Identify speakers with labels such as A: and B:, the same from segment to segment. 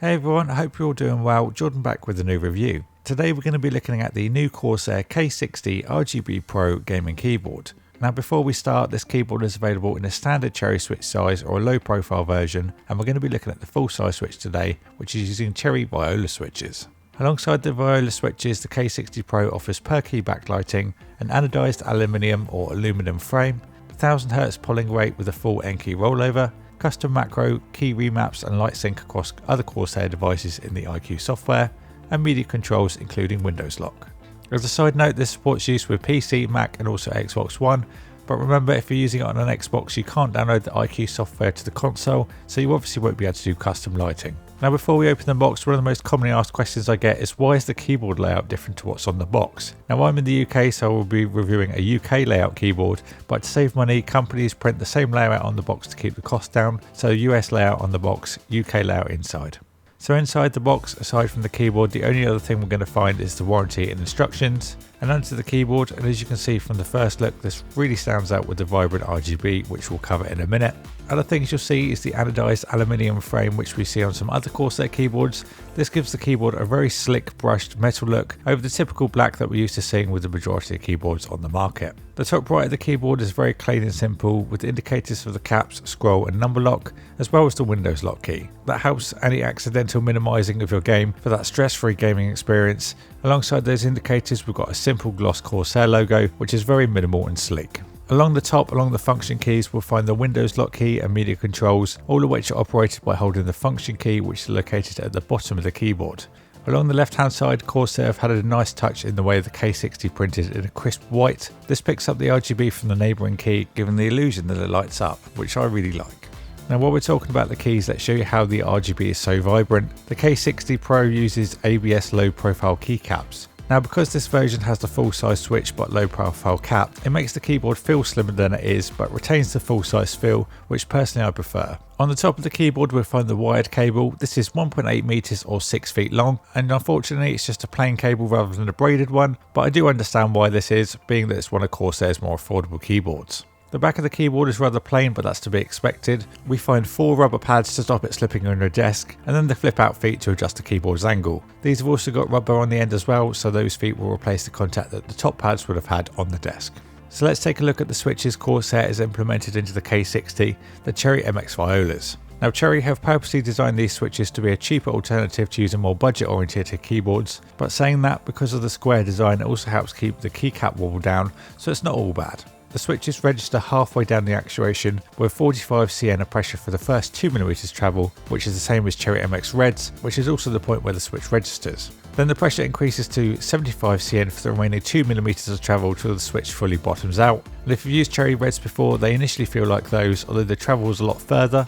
A: Hey everyone, I hope you're all doing well. Jordan back with a new review. Today we're going to be looking at the new Corsair K60 RGB Pro gaming keyboard. Now before we start, this keyboard is available in a standard cherry switch size or a low profile version, and we're going to be looking at the full size switch today, which is using cherry Viola switches. Alongside the Viola switches, the K60 Pro offers per key backlighting, an anodized aluminium or aluminum frame, 1000Hz polling rate with a full N key rollover, custom macro, key remaps and light sync across other Corsair devices in the iCUE software, and media controls including Windows lock. As a side note, this supports use with PC, Mac and also Xbox One, but remember if you're using it on an Xbox you can't download the iCUE software to the console, so you obviously won't be able to do custom lighting. Now before we open the box, one of the most commonly asked questions I get is why is the keyboard layout different to what's on the box? Now I'm in the UK, so I will be reviewing a UK layout keyboard, but to save money companies print the same layout on the box to keep the cost down, so US layout on the box, UK layout inside. So inside the box, aside from the keyboard, the only other thing we're going to find is the warranty and instructions, and under the keyboard, and as you can see from the first look, this really stands out with the vibrant RGB, which we'll cover in a minute. Other things you'll see is the anodized aluminium frame, which we see on some other Corsair keyboards. This gives the keyboard a very slick brushed metal look over the typical black that we're used to seeing with the majority of keyboards on the market. The top right of the keyboard is very clean and simple, with indicators for the caps, scroll and number lock, as well as the Windows lock key. That helps any accidental minimizing of your game for that stress-free gaming experience. Alongside those indicators, we've got a simple gloss Corsair logo, which is very minimal and sleek. Along the top, along the function keys, we'll find the Windows lock key and media controls, all of which are operated by holding the function key, which is located at the bottom of the keyboard. Along the left hand side, Corsair have had a nice touch in the way the K60 printed in a crisp white. This picks up the RGB from the neighbouring key, giving the illusion that it lights up, which I really like. Now while we're talking about the keys, let's show you how the RGB is so vibrant. The K60 Pro uses ABS low profile keycaps. Now because this version has the full size switch but low profile cap, it makes the keyboard feel slimmer than it is but retains the full size feel, which personally I prefer. On the top of the keyboard we'll find the wired cable. This is 1.8 meters or 6 feet long, and unfortunately it's just a plain cable rather than a braided one, but I do understand why this is, being that it's one of Corsair's more affordable keyboards. The back of the keyboard is rather plain, but that's to be expected. We find 4 rubber pads to stop it slipping on your desk, and then the flip out feet to adjust the keyboard's angle. These have also got rubber on the end as well, so those feet will replace the contact that the top pads would have had on the desk. So let's take a look at the switches Corsair has implemented into the K60, the Cherry MX Violas. Now Cherry have purposely designed these switches to be a cheaper alternative to using more budget oriented keyboards, but saying that, because of the square design, it also helps keep the keycap wobble down, so it's not all bad. The switches register halfway down the actuation with 45 cN of pressure for the first 2mm travel, which is the same as Cherry MX Reds, which is also the point where the switch registers. Then the pressure increases to 75 cN for the remaining 2mm of travel till the switch fully bottoms out. And if you've used Cherry Reds before, they initially feel like those, although the travel is a lot further.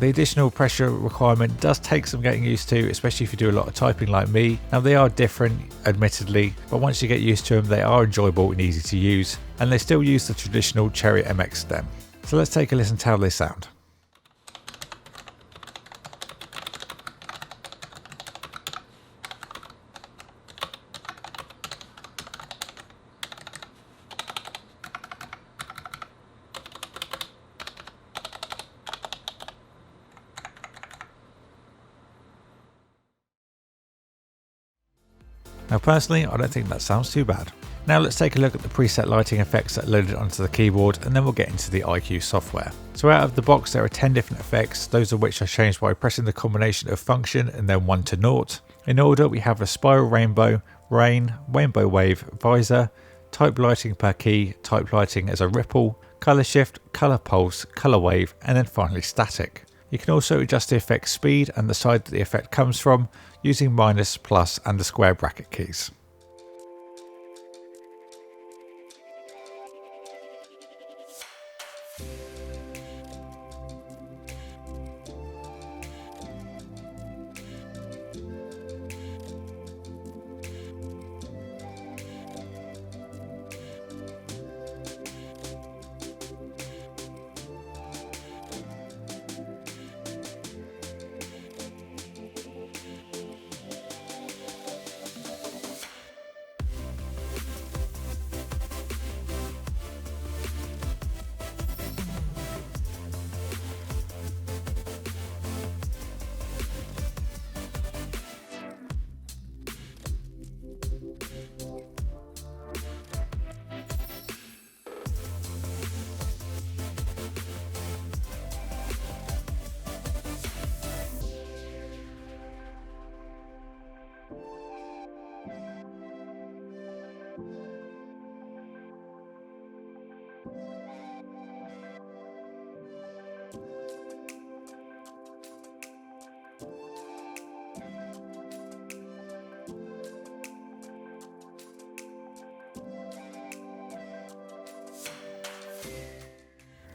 A: The additional pressure requirement does take some getting used to, especially if you do a lot of typing like me. Now they are different, admittedly, but once you get used to them they are enjoyable and easy to use, and they still use the traditional Cherry MX stem. So let's take a listen to how they sound. Now personally, I don't think that sounds too bad. Now let's take a look at the preset lighting effects that are loaded onto the keyboard, and then we'll get into the iCUE software. So out of the box there are 10 different effects, those of which are changed by pressing the combination of function and then 1 to 0. In order we have a spiral rainbow, rain, rainbow wave, visor, type lighting per key, type lighting as a ripple, colour shift, colour pulse, colour wave, and then finally static. You can also adjust the effect speed and the side that the effect comes from using minus, plus and the square bracket keys.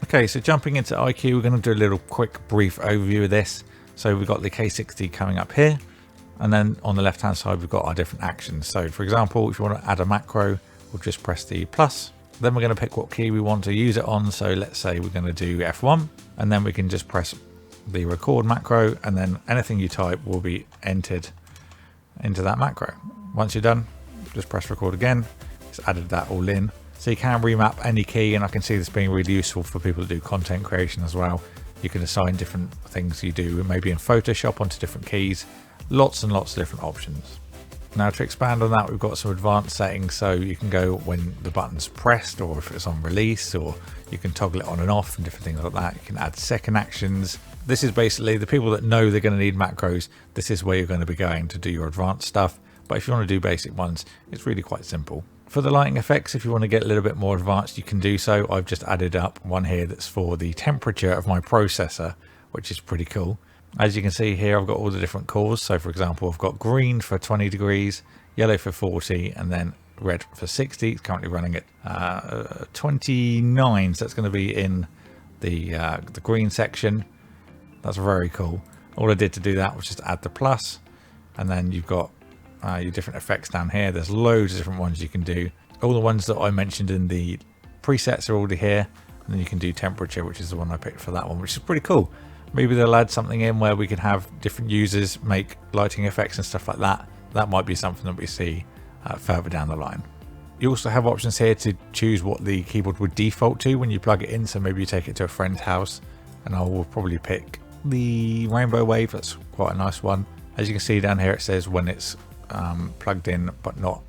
A: Okay, so jumping into iCUE, we're going to do a little quick brief overview of this. So we've got the K60 coming up here, and then on the left hand side we've got our different actions. So for example, if you want to add a macro, we'll just press the plus. Then we're going to pick what key we want to use it on. So let's say we're going to do F1, and then we can just press the record macro, and then anything you type will be entered into that macro. Once you're done, just press record again. It's added that all in. So you can remap any key, and I can see this being really useful for people to do content creation as well. You can assign different things you do, maybe in Photoshop, onto different keys. Lots and lots of different options. Now to expand on that, we've got some advanced settings, so you can go when the button's pressed or if it's on release, or you can toggle it on and off and different things like that. You can add second actions. This is basically the people that know they're going to need macros. This is where you're going to be going to do your advanced stuff. But if you want to do basic ones, it's really quite simple. For the lighting effects, if you want to get a little bit more advanced, you can do so. I've just added up one here that's for the temperature of my processor, which is pretty cool. As you can see here, I've got all the different cores. So for example, I've got green for 20 degrees, yellow for 40, and then red for 60. It's currently running at 29, so that's going to be in the green section. That's very cool. All I did to do that was just add the plus, and then you've got your different effects down here. There's loads of different ones you can do. All the ones that I mentioned in the presets are already here, and then you can do temperature, which is the one I picked for that one, which is pretty cool. Maybe they'll add something in where we can have different users make lighting effects and stuff like that. That might be something that we see further down the line. You also have options here to choose what the keyboard would default to when you plug it in. So maybe you take it to a friend's house, and I will probably pick the rainbow wave. That's quite a nice one. As you can see down here, it says when it's plugged in but not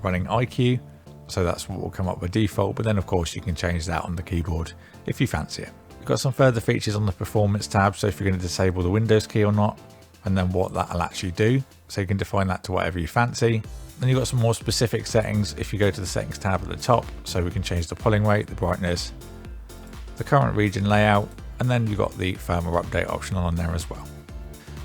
A: running iCUE, so that's what will come up by default. But then of course you can change that on the keyboard if you fancy it. You've got some further features on the performance tab, so if you're going to disable the Windows key or not, and then what that'll actually do, so you can define that to whatever you fancy. Then you've got some more specific settings if you go to the settings tab at the top, so we can change the polling rate, the brightness, the current region layout, and then you've got the firmware update option on there as well.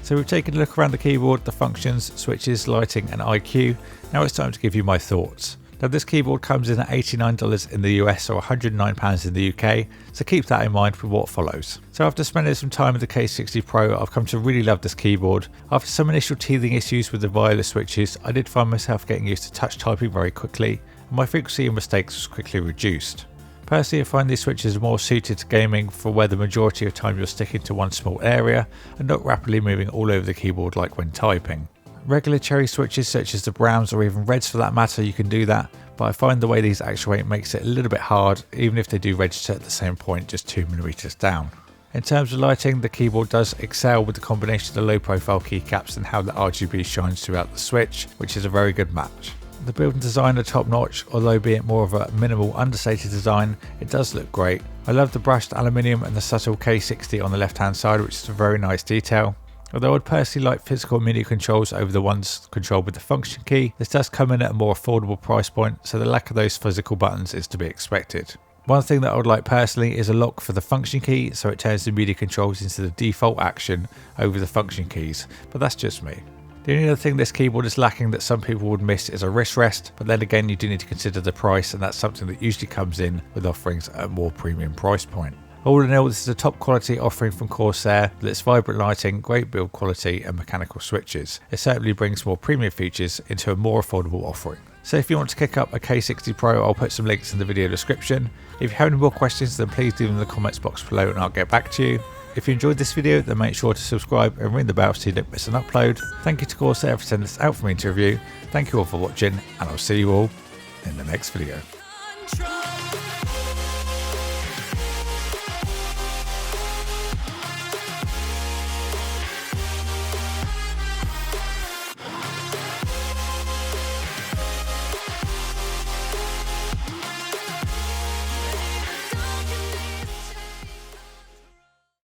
A: So we've taken a look around the keyboard, the functions, switches, lighting and iCUE. Now it's time to give you my thoughts. Now this keyboard comes in at $89 in the US or £109 in the UK, so keep that in mind for what follows. So after spending some time with the K60 Pro, I've come to really love this keyboard. After some initial teething issues with the wireless switches, I did find myself getting used to touch typing very quickly, and my frequency of mistakes was quickly reduced. Personally, I find these switches are more suited to gaming, for where the majority of time you're sticking to one small area and not rapidly moving all over the keyboard like when typing. Regular cherry switches such as the browns or even reds for that matter, you can do that, but I find the way these actuate makes it a little bit hard, even if they do register at the same point just 2mm down. In terms of lighting, the keyboard does excel with the combination of the low profile keycaps and how the RGB shines throughout the switch, which is a very good match. The build and design are top notch, although be it more of a minimal understated design, it does look great. I love the brushed aluminium and the subtle K60 on the left hand side, which is a very nice detail. Although I'd personally like physical MIDI controls over the ones controlled with the function key, this does come in at a more affordable price point, so the lack of those physical buttons is to be expected. One thing that I would like personally is a lock for the function key, so it turns the MIDI controls into the default action over the function keys, but that's just me. The only other thing this keyboard is lacking that some people would miss is a wrist rest, but then again you do need to consider the price, and that's something that usually comes in with offerings at a more premium price point. All in all, this is a top quality offering from Corsair with its vibrant lighting, great build quality and mechanical switches. It certainly brings more premium features into a more affordable offering. So if you want to kick up a K60 Pro, I'll put some links in the video description. If you have any more questions, then please leave them in the comments box below and I'll get back to you. If you enjoyed this video, then make sure to subscribe and ring the bell so you don't miss an upload. Thank you to Corsair for sending this out for me to review. Thank you all for watching, and I'll see you all in the next video.